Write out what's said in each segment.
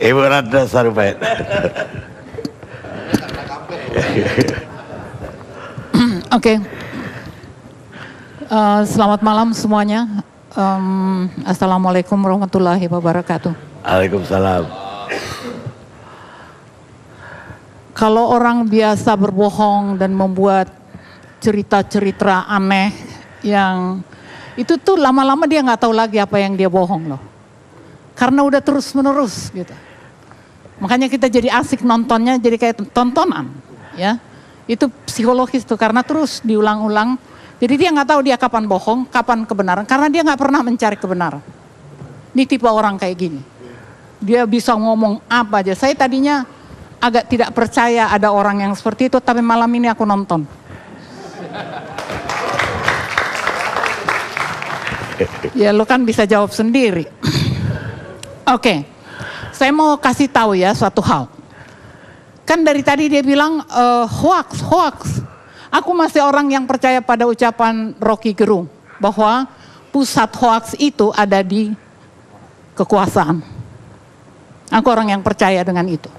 Ibu Ratna Sarumpait. Oke. Selamat malam semuanya. Assalamualaikum warahmatullahi wabarakatuh. Waalaikumsalam. Kalau orang biasa berbohong dan membuat cerita-cerita aneh yang itu tuh lama-lama dia nggak tahu lagi apa yang dia bohong loh. Karena udah terus-menerus gitu. Makanya kita jadi asik nontonnya, jadi kayak tontonan ya. Itu psikologis tuh karena terus diulang-ulang. Jadi dia nggak tahu dia kapan bohong, kapan kebenaran. Karena dia nggak pernah mencari kebenaran. Ini tipe orang kayak gini. Dia bisa ngomong apa aja. Saya tadinya agak tidak percaya ada orang yang seperti itu, tapi malam ini aku nonton. Ya lo kan bisa jawab sendiri. Oke, saya mau kasih tahu ya suatu hal. Kan dari tadi dia bilang hoax. Aku masih orang yang percaya pada ucapan Rocky Gerung bahwa pusat hoax itu ada di kekuasaan. Aku orang yang percaya dengan itu.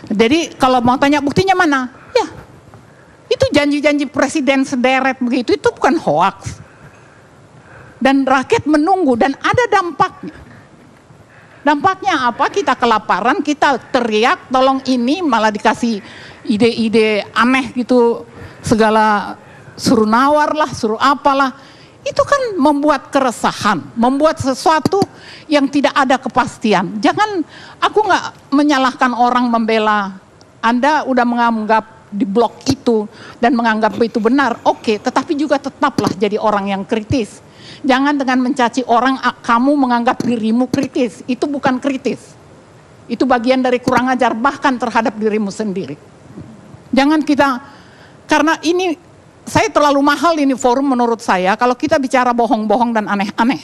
Jadi kalau mau tanya buktinya mana? Ya, itu janji-janji presiden sederet begitu, itu bukan hoax. Dan rakyat menunggu dan ada dampaknya. Dampaknya apa? Kita kelaparan, kita teriak, tolong ini, malah dikasih ide-ide aneh gitu, segala suruh nawar lah, suruh apalah. Itu kan membuat keresahan, membuat sesuatu yang tidak ada kepastian. Jangan, aku nggak menyalahkan orang membela. Anda udah menganggap di blog itu dan menganggap itu benar, oke, tetapi juga tetaplah jadi orang yang kritis. Jangan dengan mencaci orang, kamu menganggap dirimu kritis. Itu bukan kritis. Itu bagian dari kurang ajar bahkan terhadap dirimu sendiri. Jangan kita, karena ini, saya terlalu mahal ini forum menurut saya, kalau kita bicara bohong-bohong dan aneh-aneh.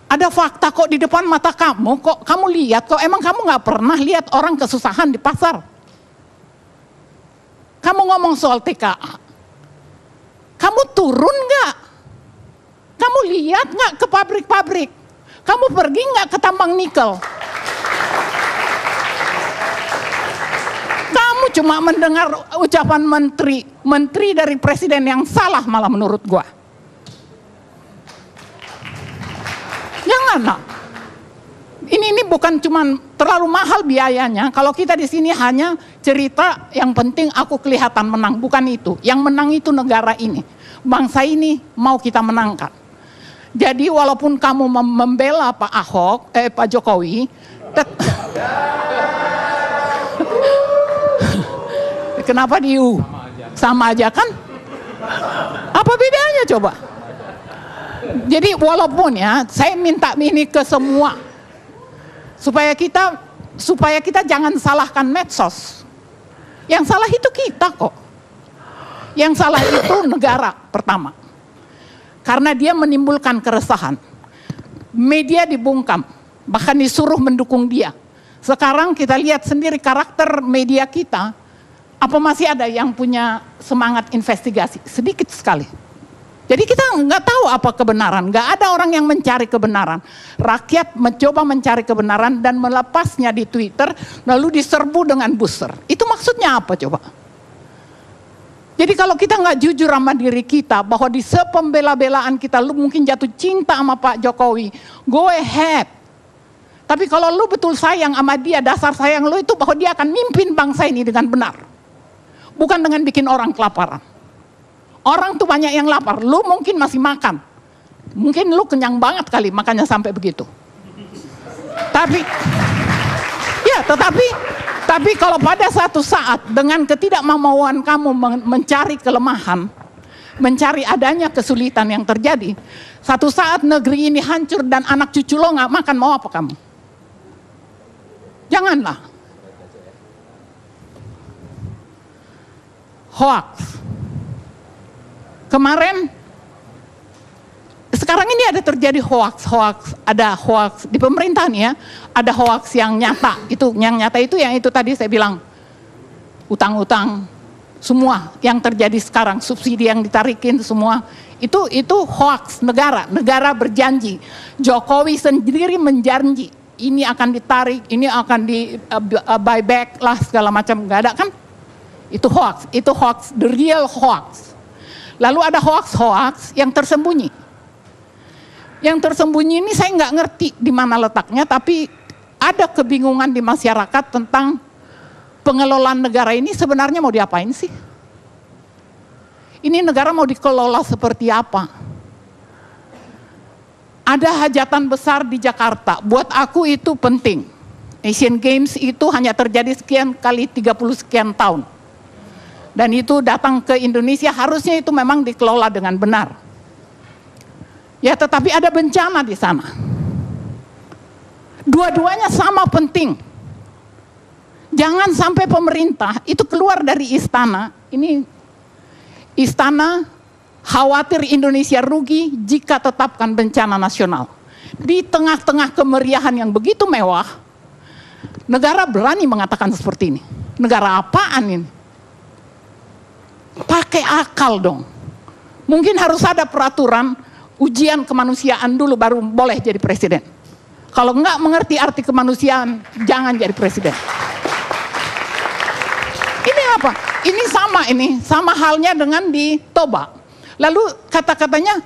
Ada fakta kok di depan mata kamu, kok kamu lihat, kok emang kamu gak pernah lihat orang kesusahan di pasar? Kamu ngomong soal TKA. Kamu turun gak? Kamu lihat nggak ke pabrik-pabrik? Kamu pergi nggak ke tambang nikel? Kamu cuma mendengar ucapan menteri dari presiden yang salah malah menurut gua. Janganlah. Ini bukan cuma terlalu mahal biayanya. Kalau kita di sini hanya cerita yang penting aku kelihatan menang, bukan itu. Yang menang itu negara ini. Bangsa ini mau kita menangkan. Jadi walaupun kamu membela Pak Pak Jokowi, kenapa diu? Sama aja kan? Apa bedanya coba? Jadi walaupun ya, saya minta ini ke semua supaya kita jangan salahkan medsos. Yang salah itu kita kok. Yang salah itu negara pertama. Karena dia menimbulkan keresahan. Media dibungkam, bahkan disuruh mendukung dia. Sekarang kita lihat sendiri karakter media kita, apa masih ada yang punya semangat investigasi? Sedikit sekali. Jadi kita nggak tahu apa kebenaran, nggak ada orang yang mencari kebenaran. Rakyat mencoba mencari kebenaran dan melepasnya di Twitter, lalu diserbu dengan booster. Itu maksudnya apa coba? Jadi kalau kita nggak jujur sama diri kita bahwa di sepembela-belaan kita lu mungkin jatuh cinta sama Pak Jokowi, go ahead. Tapi kalau lu betul sayang sama dia, dasar sayang lu itu bahwa dia akan mimpin bangsa ini dengan benar. Bukan dengan bikin orang kelaparan. Orang tuh banyak yang lapar, lu mungkin masih makan. Mungkin lu kenyang banget kali makanya sampai begitu. Tapi kalau pada satu saat dengan ketidakmampuan kamu mencari kelemahan, mencari adanya kesulitan yang terjadi, satu saat negeri ini hancur dan anak cucu lo nggak makan, mau apa kamu? Janganlah. Hoax. Kemarin, sekarang ini ada terjadi hoax, ada hoax di pemerintahan ya, ada hoax yang nyata. Yang nyata itu yang itu tadi saya bilang, utang-utang, semua yang terjadi sekarang, subsidi yang ditarikin semua, itu hoax negara berjanji. Jokowi sendiri menjanji ini akan ditarik, ini akan di buyback lah segala macam, nggak ada kan? Itu hoax, the real hoax. Lalu ada hoax yang tersembunyi. Yang tersembunyi ini saya nggak ngerti di mana letaknya, tapi ada kebingungan di masyarakat tentang pengelolaan negara ini sebenarnya mau diapain sih? Ini negara mau dikelola seperti apa? Ada hajatan besar di Jakarta, buat aku itu penting. Asian Games itu hanya terjadi sekian kali 30 sekian tahun. Dan itu datang ke Indonesia, harusnya itu memang dikelola dengan benar. Ya, tetapi ada bencana di sana. Dua-duanya sama penting. Jangan sampai pemerintah itu keluar dari istana, ini istana khawatir Indonesia rugi jika tetapkan bencana nasional. Di tengah-tengah kemeriahan yang begitu mewah, negara berani mengatakan seperti ini. Negara apaan ini? Pakai akal dong. Mungkin harus ada peraturan ujian kemanusiaan dulu baru boleh jadi presiden. Kalau enggak mengerti arti kemanusiaan, jangan jadi presiden. Ini apa? Ini sama halnya dengan di Toba. Lalu kata-katanya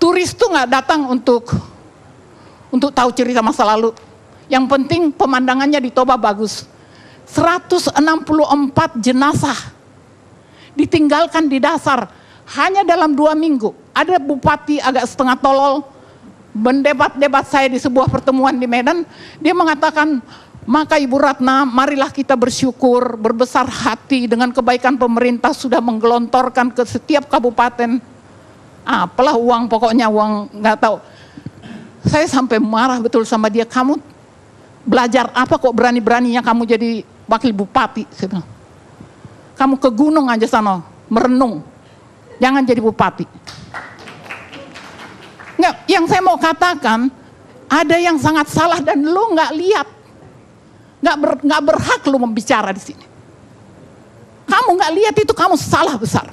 turis tuh nggak datang untuk tahu cerita masa lalu. Yang penting pemandangannya di Toba bagus. 164 jenazah ditinggalkan di dasar hanya dalam 2 minggu. Ada bupati agak setengah tolol mendebat-debat saya di sebuah pertemuan di Medan. Dia mengatakan, maka Ibu Ratna, marilah kita bersyukur, berbesar hati dengan kebaikan pemerintah sudah menggelontorkan ke setiap kabupaten. Apalah uang, pokoknya uang nggak tahu. Saya sampai marah betul sama dia. Kamu belajar apa kok berani-beraninya kamu jadi wakil bupati? Saya bilang, kamu ke gunung aja sana merenung, jangan jadi bupati. Nggak, yang saya mau katakan ada yang sangat salah dan lu nggak lihat. Nggak berhak lu membicara di sini. Kamu nggak lihat itu, kamu salah besar.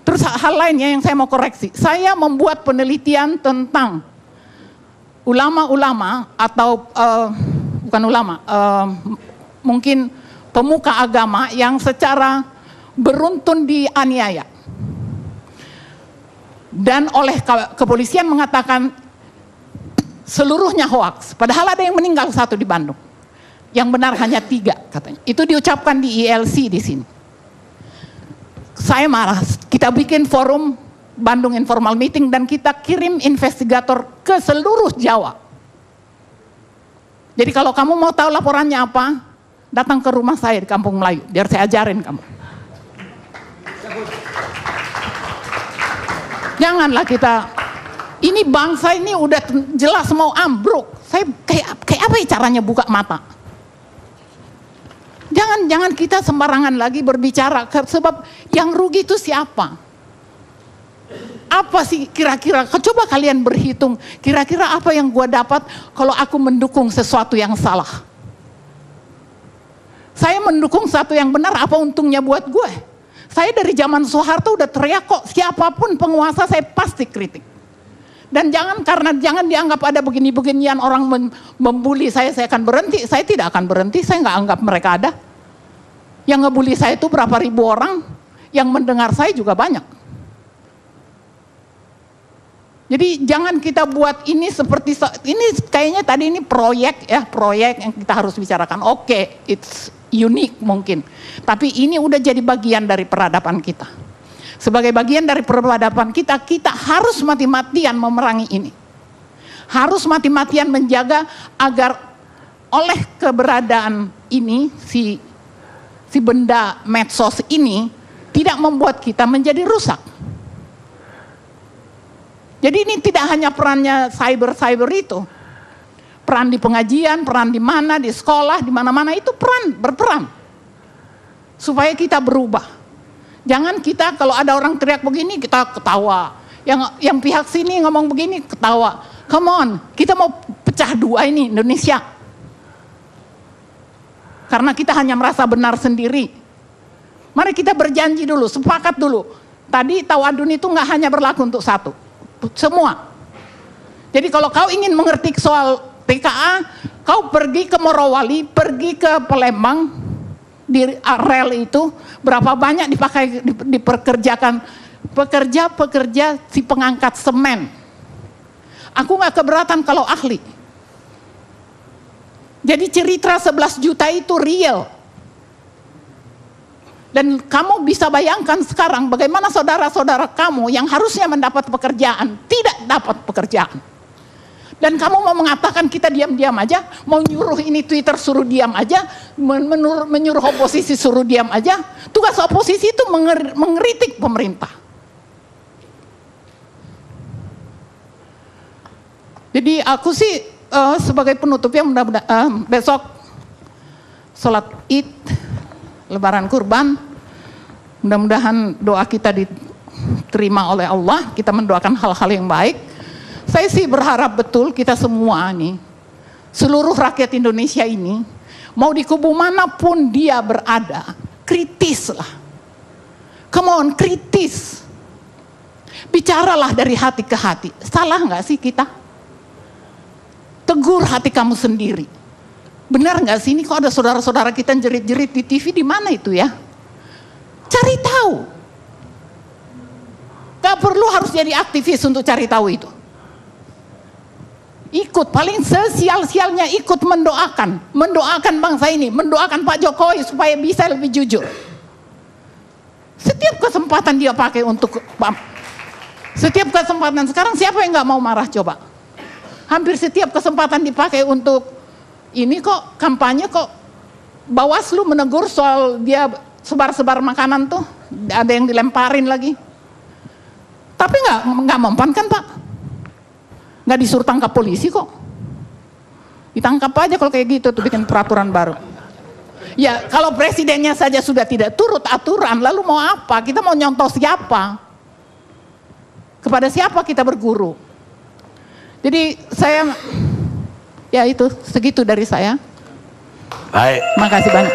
Terus hal lainnya yang saya mau koreksi, saya membuat penelitian tentang ulama-ulama atau bukan ulama, mungkin pemuka agama yang secara beruntun dianiaya. Dan oleh kepolisian mengatakan seluruhnya hoaks, padahal ada yang meninggal 1 di Bandung. Yang benar hanya 3 katanya. Itu diucapkan di ILC di sini. Saya marah, kita bikin forum Bandung Informal Meeting dan kita kirim investigator ke seluruh Jawa. Jadi kalau kamu mau tahu laporannya apa, datang ke rumah saya di Kampung Melayu, biar saya ajarin kamu. Janganlah kita, ini bangsa ini udah jelas mau ambruk. Saya kayak apa ya caranya buka mata? Jangan kita sembarangan lagi berbicara, sebab yang rugi itu siapa? Apa sih kira-kira? Coba kalian berhitung, kira-kira apa yang gue dapat kalau aku mendukung sesuatu yang salah? Saya mendukung sesuatu yang benar, apa untungnya buat gue? Saya dari zaman Soeharto udah teriak kok, siapapun penguasa saya pasti kritik. Dan jangan dianggap ada begini-beginian orang membuli saya akan berhenti. Saya tidak akan berhenti, saya nggak anggap mereka ada. Yang ngebully saya itu berapa ribu orang, yang mendengar saya juga banyak. Jadi jangan kita buat ini seperti, ini kayaknya tadi ini proyek yang kita harus bicarakan. Oke, it's unik mungkin. Tapi ini udah jadi bagian dari peradaban kita. Sebagai bagian dari peradaban kita, kita harus mati-matian memerangi ini. Harus mati-matian menjaga agar oleh keberadaan ini, si benda medsos ini tidak membuat kita menjadi rusak. Jadi ini tidak hanya perannya cyber itu. Peran di pengajian, peran di mana, di sekolah, di mana-mana itu berperan. Supaya kita berubah. Jangan kita kalau ada orang teriak begini kita ketawa. Yang pihak sini ngomong begini ketawa. Come on, kita mau pecah 2 ini Indonesia. Karena kita hanya merasa benar sendiri. Mari kita berjanji dulu, sepakat dulu. Tadi tawadun itu nggak hanya berlaku untuk satu. Semua. Jadi kalau kau ingin mengerti soal TKA, kau pergi ke Morowali, pergi ke Palembang, di rel itu berapa banyak dipekerjakan pekerja si pengangkat semen. Aku nggak keberatan kalau ahli. Jadi cerita 11 juta itu real. Dan kamu bisa bayangkan sekarang bagaimana saudara-saudara kamu yang harusnya mendapat pekerjaan tidak dapat pekerjaan. Dan kamu mau mengatakan kita diam-diam aja, mau nyuruh ini Twitter suruh diam aja, menyuruh oposisi suruh diam aja. Tugas oposisi itu mengkritik pemerintah. Jadi aku sih sebagai penutup ya, mudah-mudahan besok sholat Id, Lebaran Kurban, mudah-mudahan doa kita diterima oleh Allah, kita mendoakan hal-hal yang baik. Saya sih berharap betul kita semua nih, seluruh rakyat Indonesia ini, mau di kubu manapun dia berada, kritis lah. Come on, kritis. Bicaralah dari hati ke hati. Salah nggak sih kita? Tegur hati kamu sendiri. Benar nggak sih ini kok ada saudara-saudara kita yang jerit-jerit di TV, di mana itu ya? Cari tahu. Gak perlu harus jadi aktivis untuk cari tahu itu. Ikut, paling sesial-sialnya ikut mendoakan bangsa ini, mendoakan Pak Jokowi supaya bisa lebih jujur. Setiap kesempatan dia pakai untuk, setiap kesempatan sekarang siapa yang nggak mau marah coba? Hampir setiap kesempatan dipakai untuk ini kok kampanye kok. Bawaslu menegur soal dia sebar-sebar makanan tuh, ada yang dilemparin lagi. Tapi nggak mempan kan Pak? Nggak disuruh tangkap polisi kok. Ditangkap aja kalau kayak gitu tuh, bikin peraturan baru. Ya kalau presidennya saja sudah tidak turut aturan, lalu mau apa? Kita mau nyontoh siapa? Kepada siapa kita berguru? Jadi saya, ya itu segitu dari saya. Baik. Makasih banyak.